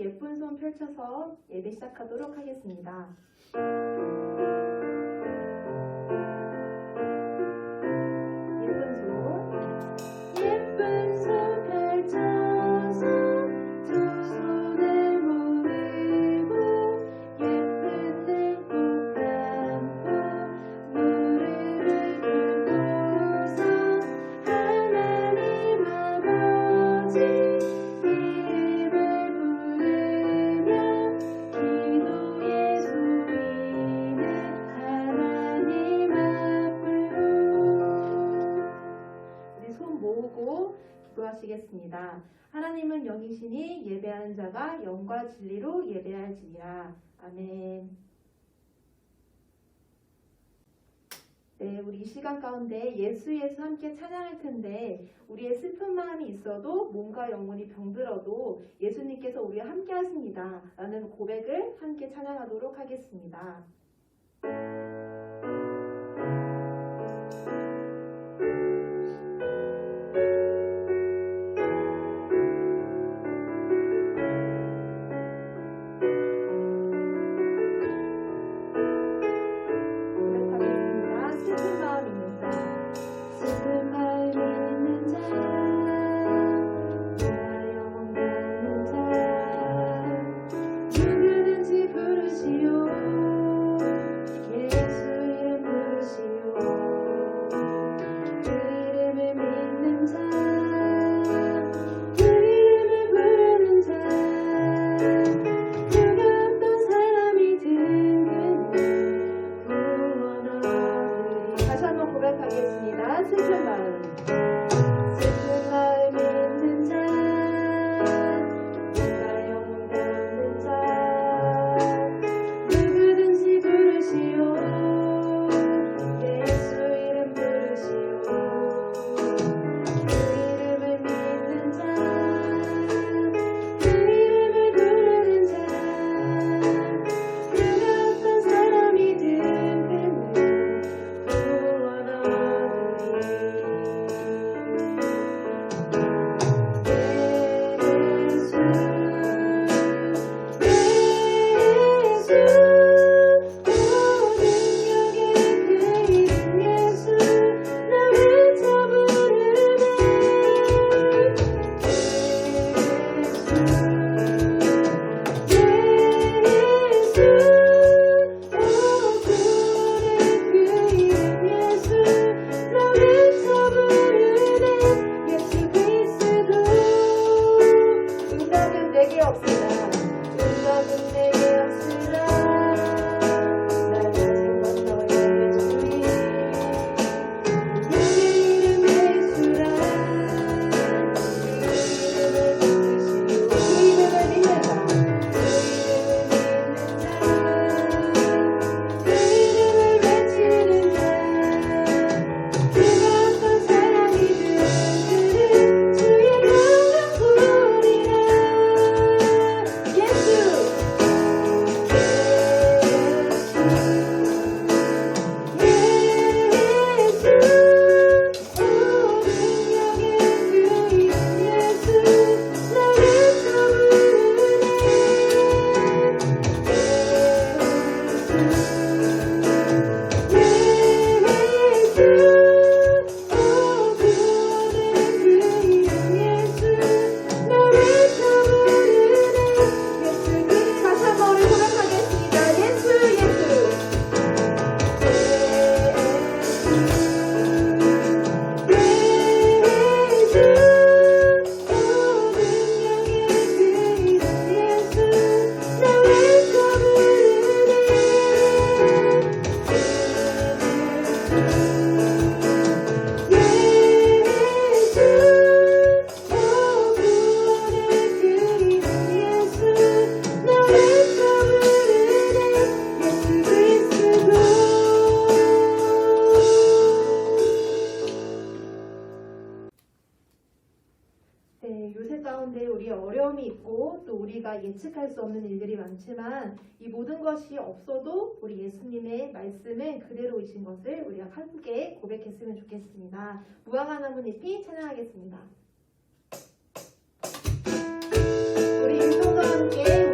예쁜 손 펼쳐서 예배 시작하도록 하겠습니다. 예쁜 손 펼쳐서 두 손을 모으고 예쁜 내 꼭 감고 무릎을 꿇고서 하나님 아버지 이름을 부르며 기도의 소리는 하나님 앞으로. 우리 손 모으고 기도하시겠습니다. 하나님은 영이시니 예배하는 자가 영과 진리로 예배할지니라. 아멘. 네, 우리 이 시간 가운데 예수 함께 찬양할 텐데 우리의 슬픈 마음이 있어도 몸과 영혼이 병들어도 예수님께서 우리와 함께 하십니다 라는 고백을 함께 찬양하도록 하겠습니다. 가운데 우리의 어려움이 있고 또 우리가 예측할 수 없는 일들이 많지만 이 모든 것이 없어도 우리 예수님의 말씀은 그대로이신 것을 우리가 함께 고백했으면 좋겠습니다. 무화과 나뭇잎이 찬양하겠습니다. 우리 율동과 함께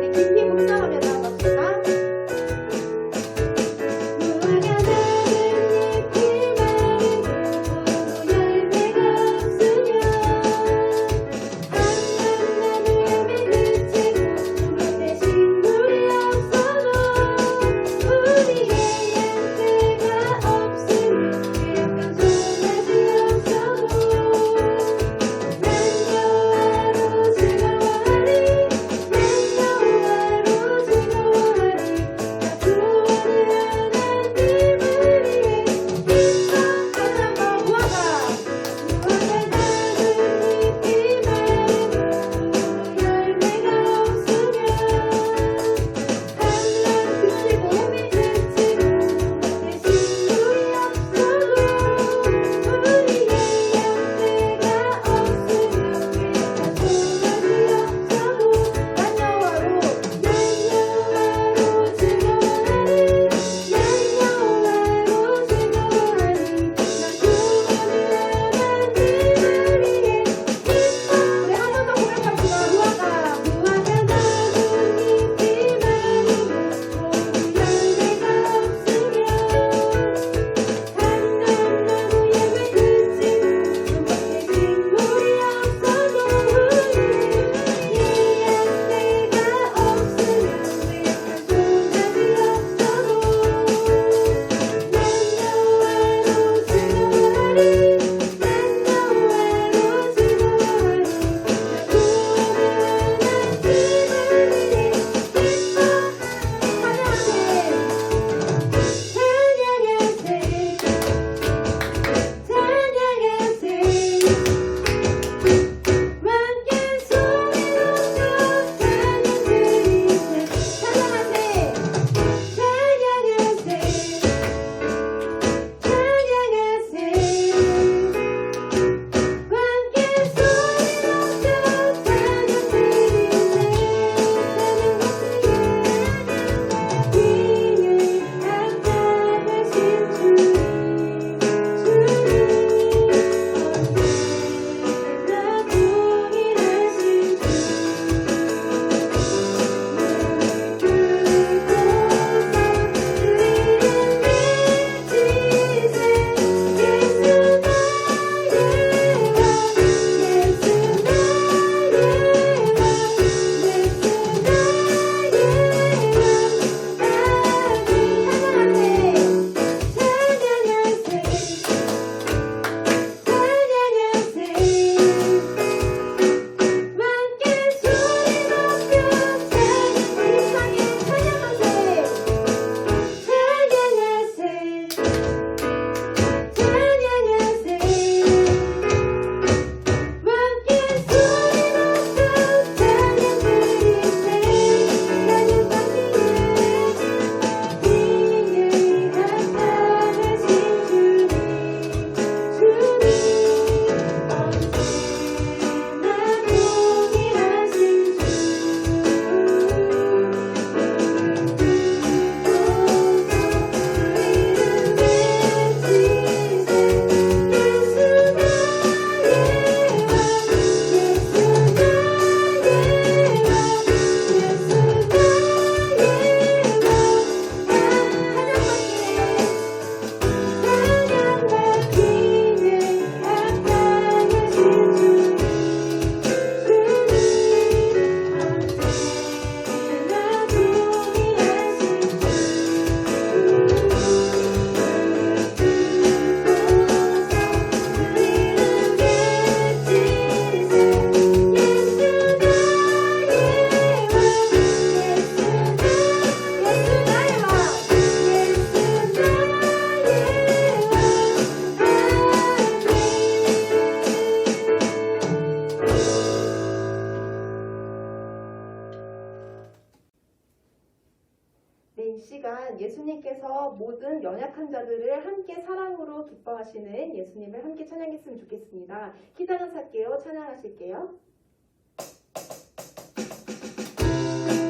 이 시간 예수님께서 모든 연약한 자들을 함께 사랑으로 기뻐하시는 예수님을 함께 찬양했으면 좋겠습니다. 기타는 살게요. 찬양하실게요.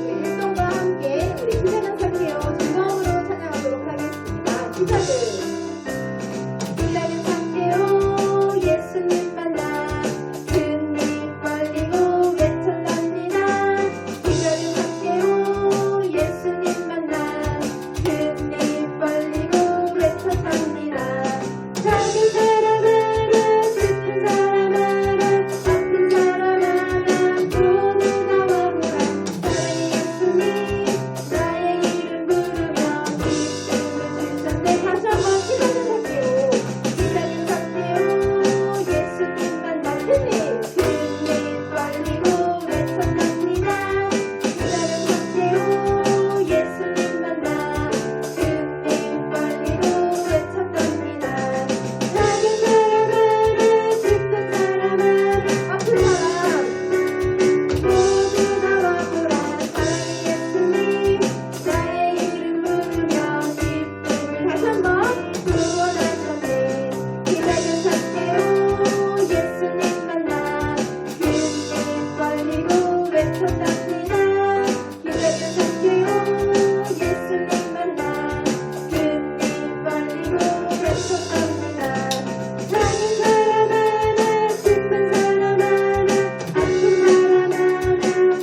우리 일동과 함께 우리 기타는 살게요. 진정으로 찬양하도록 하겠습니다. 기타들 예수님 만나 금리 벌리고 외쳐갑니다. 기다림 함께요. 예수님 만나 금리 벌리고 외쳐갑니다. 작은 사람 하나 슬픈 사람 하나 아픈 사람 하나 모두 나와보라. 사랑의 예수님 나의 이름 부르며 기쁨을 주셨네. 다시 한번 기다림 할게요. 기다림 할게요. 예수님 만나 금리 벌리고 외쳐갑니다. 기다림 할게요. 예수님 만나 금리 벌리고 외쳐갑니다. 작은 사람 하나 슬픈 사람 하나 아픈 사람 모두 나와보라. 사랑의 예수님 나의 이름 부르며 기쁨을 다시 한번 구원하셨네. 기다림 할게요. 예수님 만나 금리 벌리고 외쳐갑니다. 기다림 할게요. 예수님 만나 금리 벌리고 외쳐갑니다. 작은 사람 하나 슬픈 사람 하나 아픈 사람 하나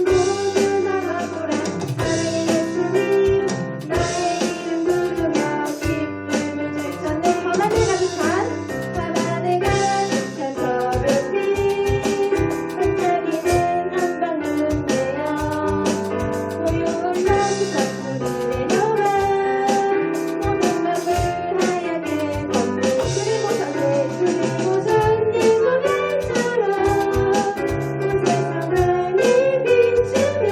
모두 나와보라. 사랑의 예수님 나의 이름 부르며 기쁨을 주셨네. 가만히 가득한 새벽빛 반짝이는 한방 눈에요. 고요한 남산불이 내려와 모든 맘을 하얗게 덮는 그리고 전기 소리처럼 온 세상을 비추며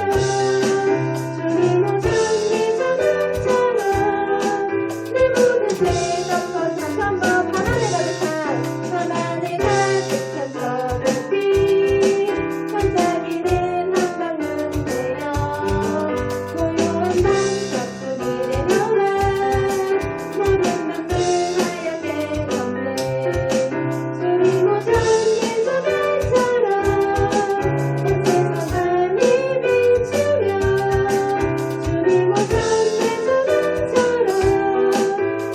주님 오셨니 저녁처럼 내 모든 죄 덮어 다시 한번 밤하늘 가득한 새벽빛 반짝이는 한방 눈에요. 고요한 밤사뿐이 내려와 모든 맘을 하얗게 덮는 주님 오셨니 저녁처럼 온 세상을 비추며 주님 오셨니 저녁처럼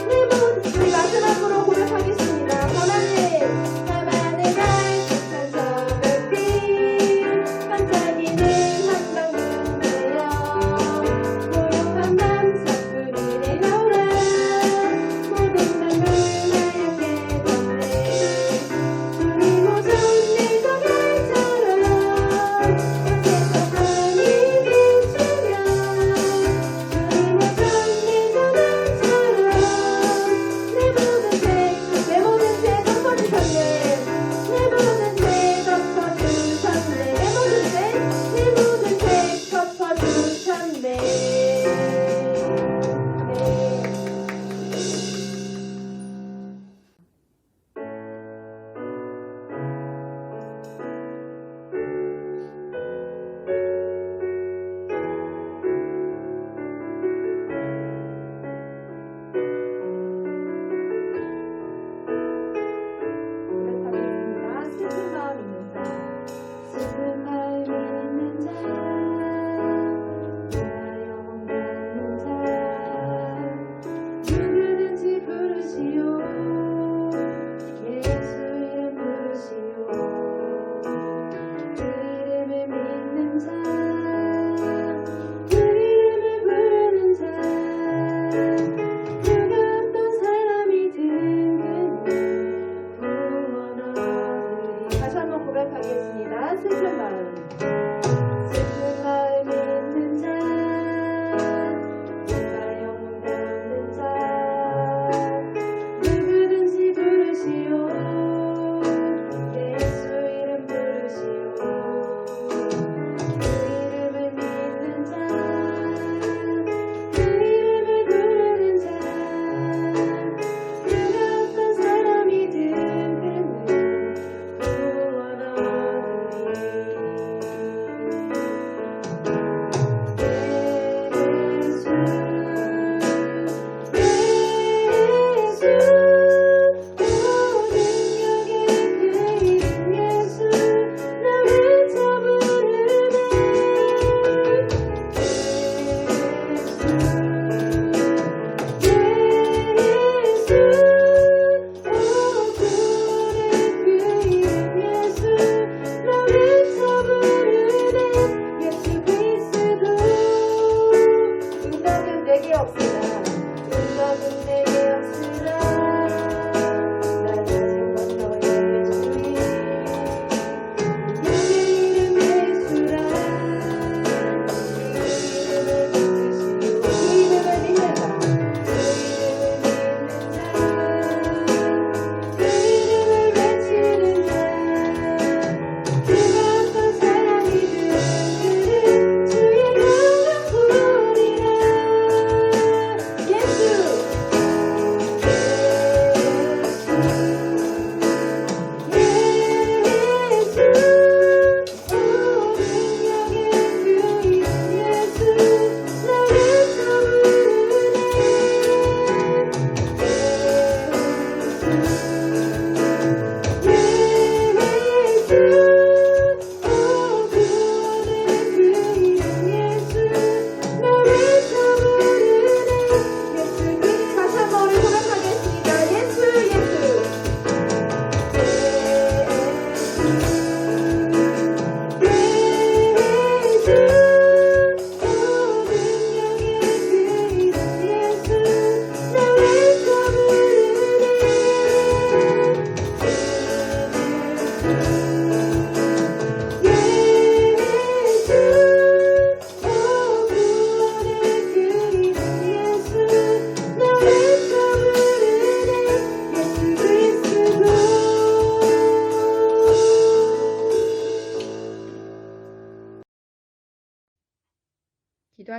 내 모든 우리 마지막으로 고백하겠습니다. 가만히 가득한 새벽빛 반짝이는 한방 눈에요. 고요한 밤사뿐이 내려와 모든 맘을 하얗게 덮네 주님 오셨니 저녁처럼 온 세상을 비추며 주님 오셨니 저녁처럼 내 모든 죄 덮어주셨네. 내 모든 죄 덮어주셨네. 내 모든 죄 덮어주셨네. 고백하겠습니다. 슬픈 마음 있는 자. 슬픈 마음 있는 자.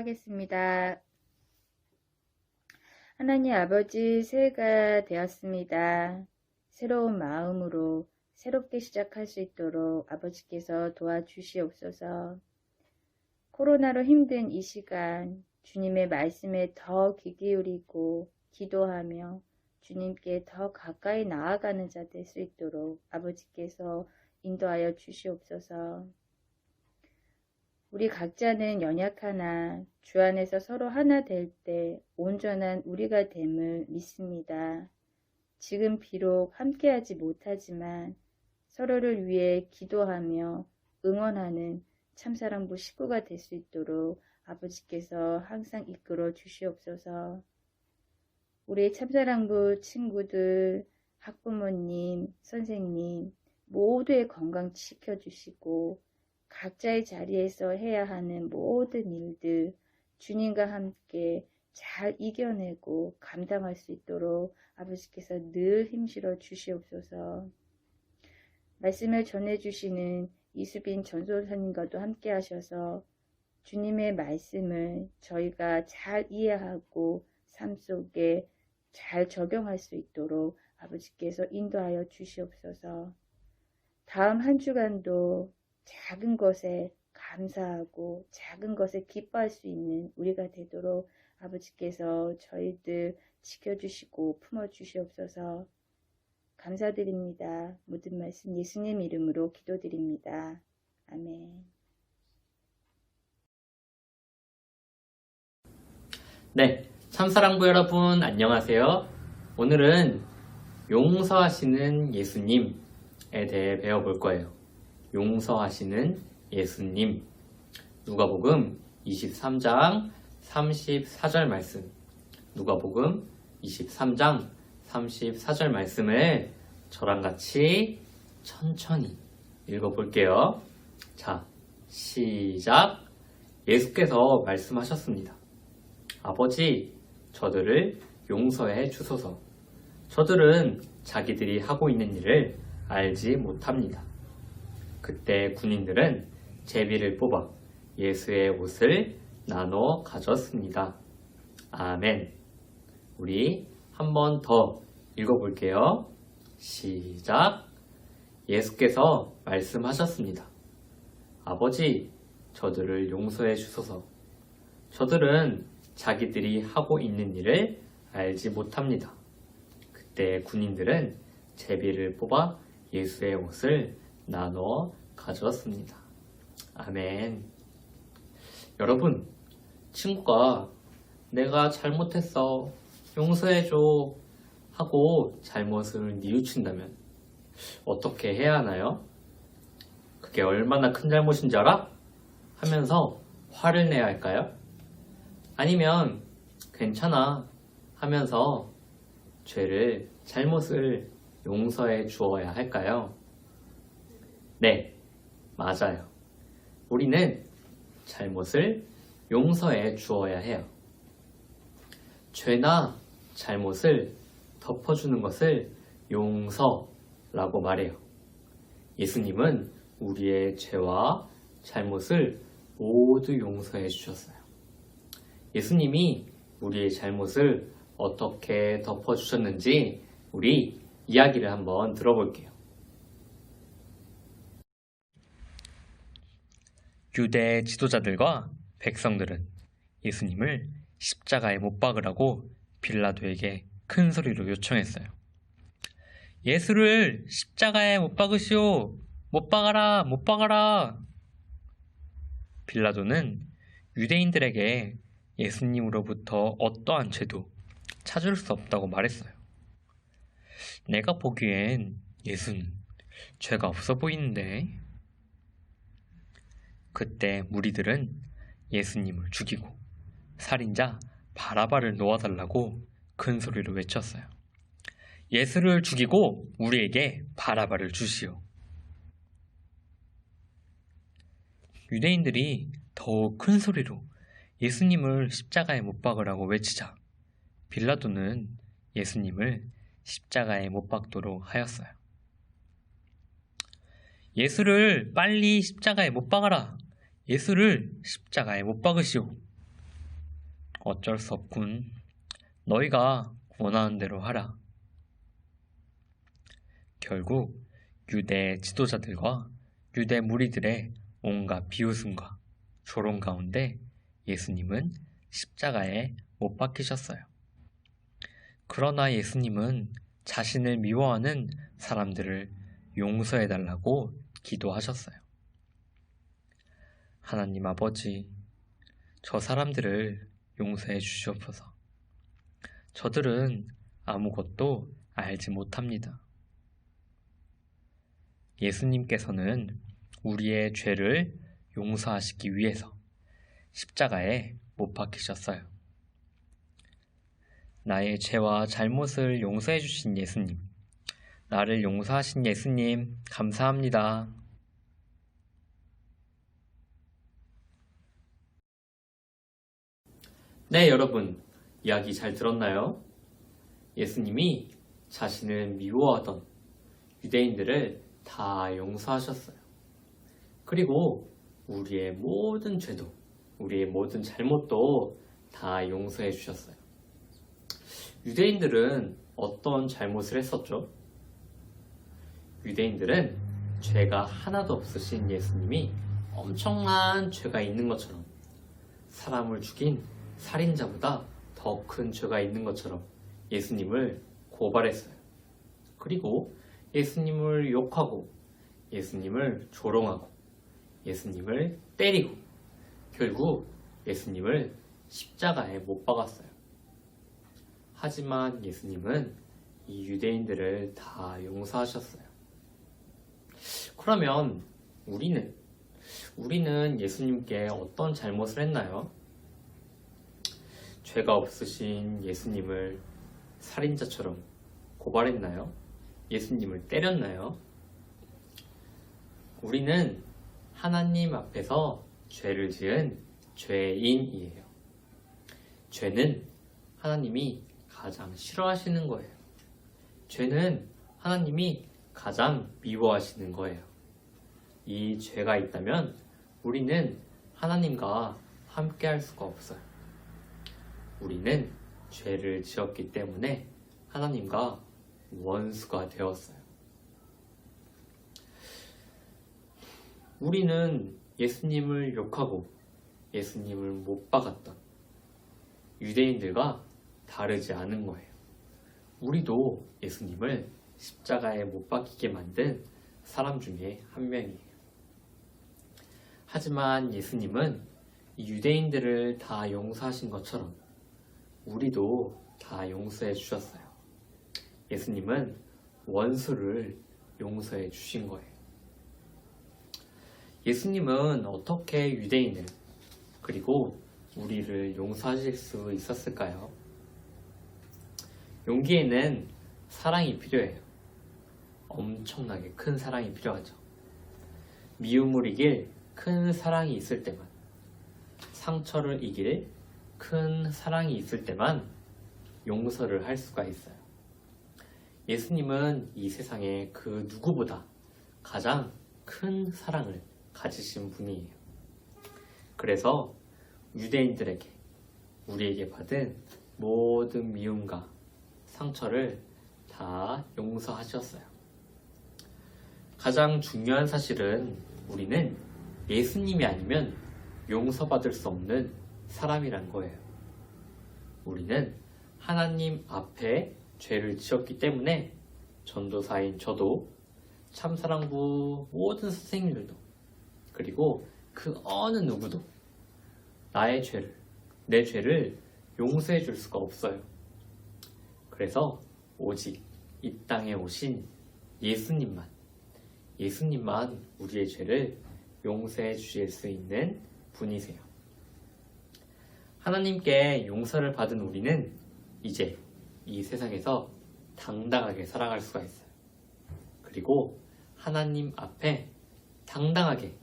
기도하겠습니다. 하나님 아버지, 새해가 되었습니다. 새로운 마음으로 새롭게 시작할 수 있도록 아버지께서 도와주시옵소서. 코로나로 힘든 이 시간 주님의 말씀에 더 귀 기울이고 기도하며 주님께 더 가까이 나아가는 자 될 수 있도록 아버지께서 인도하여 주시옵소서. 우리 각자는 연약하나 주 안에서 서로 하나 될 때 온전한 우리가 됨을 믿습니다. 지금 비록 함께하지 못하지만 서로를 위해 기도하며 응원하는 참사랑부 식구가 될 수 있도록 아버지께서 항상 이끌어 주시옵소서. 우리 참사랑부 친구들, 학부모님, 선생님 모두의 건강 지켜주시고 각자의 자리에서 해야 하는 모든 일들 주님과 함께 잘 이겨내고 감당할 수 있도록 아버지께서 늘 힘실어 주시옵소서. 말씀을 전해주시는 이수빈 전도사님과도 함께 하셔서 주님의 말씀을 저희가 잘 이해하고 삶 속에 잘 적용할 수 있도록 아버지께서 인도하여 주시옵소서. 다음 한 주간도 작은 것에 감사하고 작은 것에 기뻐할 수 있는 우리가 되도록 아버지께서 저희들 지켜주시고 품어주시옵소서. 감사드립니다. 모든 말씀 예수님 이름으로 기도드립니다. 아멘. 네, 참사랑부 여러분 안녕하세요. 오늘은 용서하시는 예수님에 대해 배워볼 거예요. 용서하시는 예수님. 누가복음 23장 34절 말씀. 누가복음 23장 34절 말씀을 저랑 같이 천천히 읽어볼게요. 자, 시작. 예수께서 말씀하셨습니다. 아버지, 저들을 용서해 주소서. 저들은 자기들이 하고 있는 일을 알지 못합니다. 그때 군인들은 제비를 뽑아 예수의 옷을 나눠 가졌습니다. 아멘. 우리 한 번 더 읽어볼게요. 시작. 예수께서 말씀하셨습니다. 아버지, 저들을 용서해 주소서. 저들은 자기들이 하고 있는 일을 알지 못합니다. 그때 군인들은 제비를 뽑아 예수의 옷을 나눠 가져왔습니다. 아멘. 여러분, 친구가 내가 잘못했어, 용서해줘 하고 잘못을 뉘우친다면 어떻게 해야 하나요? 그게 얼마나 큰 잘못인지 알아? 하면서 화를 내야 할까요? 아니면 괜찮아 하면서 잘못을 용서해 주어야 할까요? 네, 맞아요. 우리는 잘못을 용서해 주어야 해요. 죄나 잘못을 덮어주는 것을 용서라고 말해요. 예수님은 우리의 죄와 잘못을 모두 용서해 주셨어요. 예수님이 우리의 잘못을 어떻게 덮어주셨는지 우리 이야기를 한번 들어볼게요. 유대 지도자들과 백성들은 예수님을 십자가에 못 박으라고 빌라도에게 큰 소리로 요청했어요. 예수를 십자가에 못 박으시오! 못 박아라! 못 박아라! 빌라도는 유대인들에게 예수님으로부터 어떠한 죄도 찾을 수 없다고 말했어요. 내가 보기엔 예수는 죄가 없어 보이는데. 그때 무리들은 예수님을 죽이고 살인자 바라바를 놓아달라고 큰 소리로 외쳤어요. 예수를 죽이고 우리에게 바라바를 주시오. 유대인들이 더욱 큰 소리로 예수님을 십자가에 못 박으라고 외치자 빌라도는 예수님을 십자가에 못 박도록 하였어요. 예수를 빨리 십자가에 못 박아라. 예수를 십자가에 못 박으시오. 어쩔 수 없군. 너희가 원하는 대로 하라. 결국 유대 지도자들과 유대 무리들의 온갖 비웃음과 조롱 가운데 예수님은 십자가에 못 박히셨어요. 그러나 예수님은 자신을 미워하는 사람들을 용서해달라고 기도하셨어요. 하나님 아버지, 저 사람들을 용서해 주시옵소서. 저들은 아무것도 알지 못합니다. 예수님께서는 우리의 죄를 용서하시기 위해서 십자가에 못 박히셨어요. 나의 죄와 잘못을 용서해 주신 예수님, 나를 용서하신 예수님, 감사합니다. 네, 여러분, 이야기 잘 들었나요? 예수님이 자신을 미워하던 유대인들을 다 용서하셨어요. 그리고 우리의 모든 죄도, 우리의 모든 잘못도 다 용서해 주셨어요. 유대인들은 어떤 잘못을 했었죠? 유대인들은 죄가 하나도 없으신 예수님이 엄청난 죄가 있는 것처럼, 사람을 죽인 살인자보다 더 큰 죄가 있는 것처럼 예수님을 고발했어요. 그리고 예수님을 욕하고 예수님을 조롱하고 예수님을 때리고 결국 예수님을 십자가에 못 박았어요. 하지만 예수님은 이 유대인들을 다 용서하셨어요. 그러면 우리는 예수님께 어떤 잘못을 했나요? 죄가 없으신 예수님을 살인자처럼 고발했나요? 예수님을 때렸나요? 우리는 하나님 앞에서 죄를 지은 죄인이에요. 죄는 하나님이 가장 싫어하시는 거예요. 죄는 하나님이 가장 미워하시는 거예요. 이 죄가 있다면 우리는 하나님과 함께 할 수가 없어요. 우리는 죄를 지었기 때문에 하나님과 원수가 되었어요. 우리는 예수님을 욕하고 예수님을 못 박았던 유대인들과 다르지 않은 거예요. 우리도 예수님을 십자가에 못 박히게 만든 사람 중에 한 명이에요. 하지만 예수님은 이 유대인들을 다 용서하신 것처럼 우리도 다 용서해 주셨어요. 예수님은 원수를 용서해 주신 거예요. 예수님은 어떻게 유대인을 그리고 우리를 용서하실 수 있었을까요? 용기에는 사랑이 필요해요. 엄청나게 큰 사랑이 필요하죠. 미움을 이길 큰 사랑이 있을 때만, 상처를 이길 큰 사랑이 있을 때만 용서를 할 수가 있어요. 예수님은 이 세상에 그 누구보다 가장 큰 사랑을 가지신 분이에요. 그래서 유대인들에게, 우리에게 받은 모든 미움과 상처를 다 용서하셨어요. 가장 중요한 사실은 우리는 예수님이 아니면 용서받을 수 없는 사람이란 거예요. 우리는 하나님 앞에 죄를 지었기 때문에 전도사인 저도, 참사랑부 모든 선생님들도, 그리고 그 어느 누구도 나의 죄를, 내 죄를 용서해 줄 수가 없어요. 그래서 오직 이 땅에 오신 예수님만 우리의 죄를 용서해 주실 수 있는 분이세요. 하나님께 용서를 받은 우리는 이제 이 세상에서 당당하게 살아갈 수가 있어요. 그리고 하나님 앞에 당당하게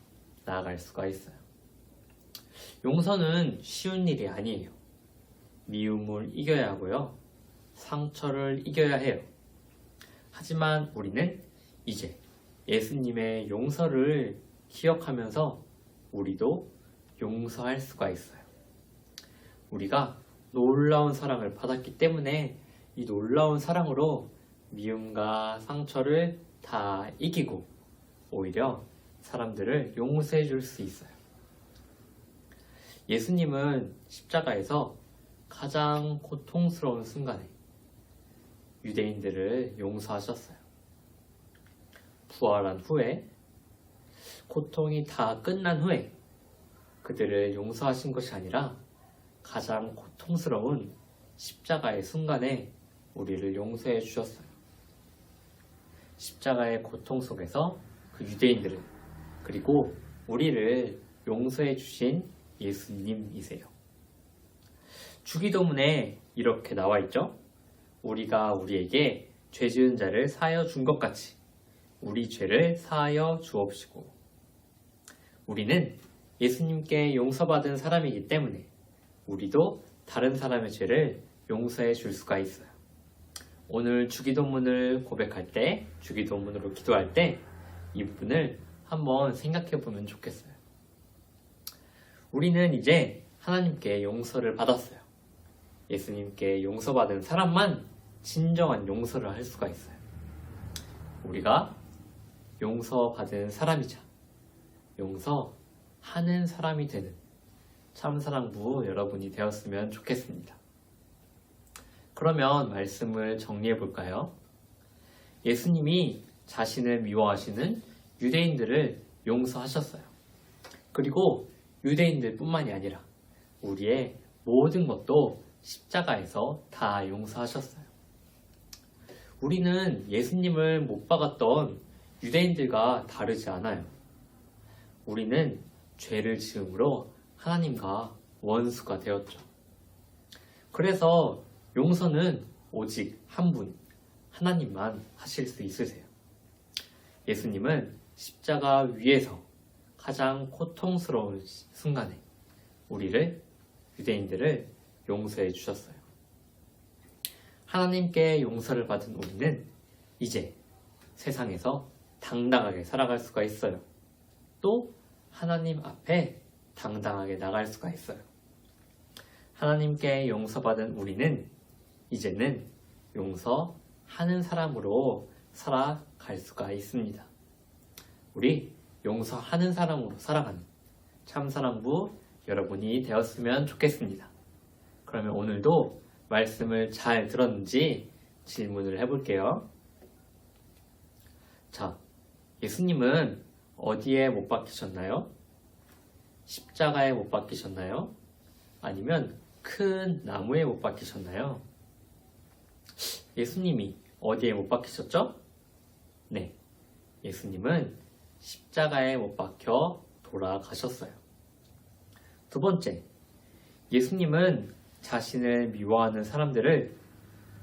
나아갈 수가 있어요. 용서는 쉬운 일이 아니에요. 미움을 이겨야 하고요. 상처를 이겨야 해요. 하지만 우리는 이제 예수님의 용서를 기억하면서 우리도 용서할 수가 있어요. 우리가 놀라운 사랑을 받았기 때문에 이 놀라운 사랑으로 미움과 상처를 다 이기고 오히려 사람들을 용서해 줄 수 있어요. 예수님은 십자가에서 가장 고통스러운 순간에 유대인들을 용서하셨어요. 부활한 후에, 고통이 다 끝난 후에 그들을 용서하신 것이 아니라 가장 고통스러운 십자가의 순간에 우리를 용서해 주셨어요. 십자가의 고통 속에서 그 유대인들을, 그리고 우리를 용서해 주신 예수님이세요. 주기도문에 이렇게 나와 있죠. 우리가 우리에게 죄 지은 자를 사하여 준 것 같이 우리 죄를 사하여 주옵시고. 우리는 예수님께 용서받은 사람이기 때문에 우리도 다른 사람의 죄를 용서해 줄 수가 있어요. 오늘 주기도문을 고백할 때, 주기도문으로 기도할 때 이 부분을 한번 생각해 보면 좋겠어요. 우리는 이제 하나님께 용서를 받았어요. 예수님께 용서받은 사람만 진정한 용서를 할 수가 있어요. 우리가 용서받은 사람이자 용서하는 사람이 되는 참사랑부 여러분이 되었으면 좋겠습니다. 그러면 말씀을 정리해 볼까요? 예수님이 자신을 미워하시는 유대인들을 용서하셨어요. 그리고 유대인들 뿐만이 아니라 우리의 모든 것도 십자가에서 다 용서하셨어요. 우리는 예수님을 못 박았던 유대인들과 다르지 않아요. 우리는 죄를 지음으로 하나님과 원수가 되었죠. 그래서 용서는 오직 한 분, 하나님만 하실 수 있으세요. 예수님은 십자가 위에서 가장 고통스러운 순간에 우리를, 유대인들을 용서해 주셨어요. 하나님께 용서를 받은 우리는 이제 세상에서 당당하게 살아갈 수가 있어요. 또 하나님 앞에 당당하게 나갈 수가 있어요. 하나님께 용서받은 우리는 이제는 용서하는 사람으로 살아갈 수가 있습니다. 우리 용서하는 사람으로 살아가는 참사랑부 여러분이 되었으면 좋겠습니다. 그러면 오늘도 말씀을 잘 들었는지 질문을 해볼게요. 자, 예수님은 어디에 못 박히셨나요? 십자가에 못 박히셨나요? 아니면 큰 나무에 못 박히셨나요? 예수님이 어디에 못 박히셨죠? 네, 예수님은 십자가에 못 박혀 돌아가셨어요. 두 번째, 예수님은 자신을 미워하는 사람들을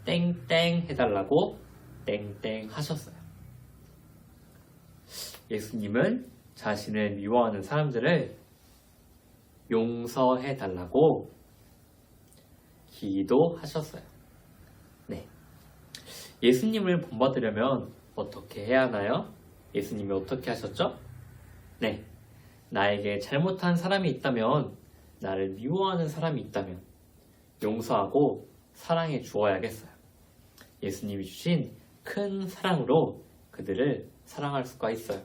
땡땡 해달라고 땡땡 하셨어요. 예수님은 자신을 미워하는 사람들을 용서해달라고 기도하셨어요. 네. 예수님을 본받으려면 어떻게 해야 하나요? 예수님이 어떻게 하셨죠? 네. 나에게 잘못한 사람이 있다면, 나를 미워하는 사람이 있다면 용서하고 사랑해 주어야겠어요. 예수님이 주신 큰 사랑으로 그들을 사랑할 수가 있어요.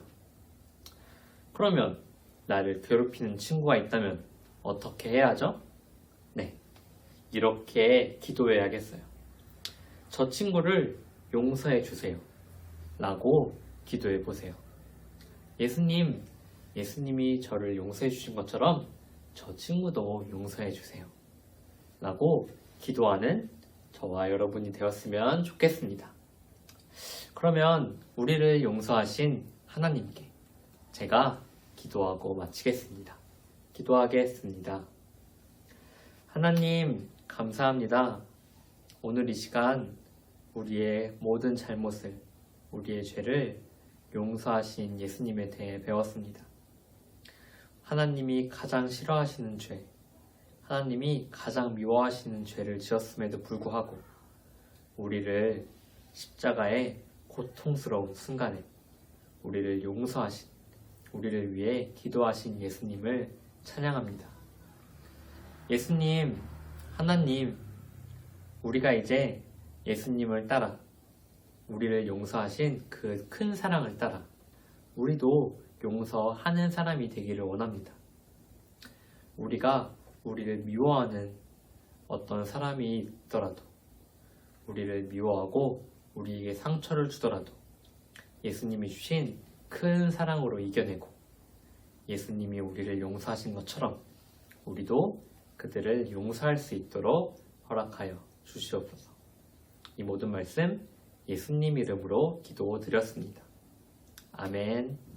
그러면 나를 괴롭히는 친구가 있다면 어떻게 해야 하죠? 네, 이렇게 기도해야겠어요. 저 친구를 용서해 주세요 라고 기도해 보세요. 예수님이 저를 용서해 주신 것처럼 저 친구도 용서해 주세요 라고 기도하는 저와 여러분이 되었으면 좋겠습니다. 그러면 우리를 용서하신 하나님께 제가 기도하고 마치겠습니다. 기도하겠습니다. 하나님, 감사합니다. 오늘 이 시간 우리의 모든 잘못을, 우리의 죄를 용서하신 예수님에 대해 배웠습니다. 하나님이 가장 싫어하시는 죄, 하나님이 가장 미워하시는 죄를 지었음에도 불구하고 우리를 십자가의 고통스러운 순간에 우리를 용서하신, 우리를 위해 기도하신 예수님을 찬양합니다. 예수님, 하나님, 우리가 이제 예수님을 따라 우리를 용서하신 그 큰 사랑을 따라 우리도 용서하는 사람이 되기를 원합니다. 우리가 우리를 미워하는 어떤 사람이 있더라도, 우리를 미워하고 우리에게 상처를 주더라도 예수님이 주신 큰 사랑으로 이겨내고 예수님이 우리를 용서하신 것처럼 우리도 그들을 용서할 수 있도록 허락하여 주시옵소서. 이 모든 말씀 예수님 이름으로 기도드렸습니다. 아멘.